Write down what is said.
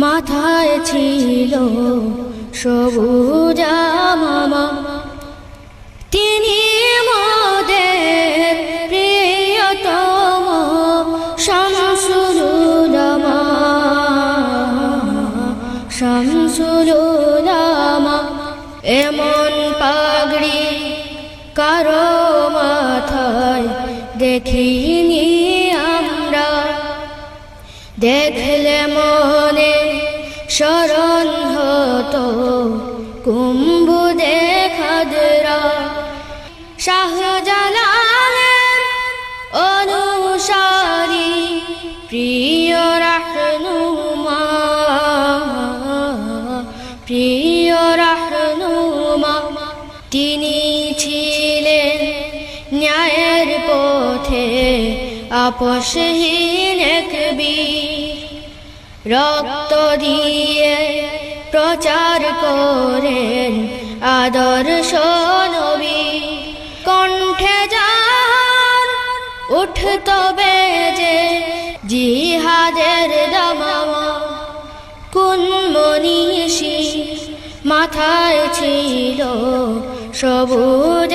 মাথায় ছিল সবুজ মামা, তিনি মোদের প্রিয়তম শামসুল উলামা, শামসুল উলামা। এমন পাগড়ি কারো মাথায় দেখিনি আমরা, দেখলে মনে স্মরণ হতো কুম্ভুদে খাদরা। শাহজালালের অনুসারী প্রিয় রাহনুমা, প্রিয় রাহনুমা। তিনি ছিলেন ন্যায়ের পথে আপোষহীন এক বীর, রক্ত দিয়ে প্রচার করেন আদর্শ নবী। কণ্ঠে যার উঠত বেজে জিহাদের দামামা, কোন মনীষী মাথায় ছিল সবুজ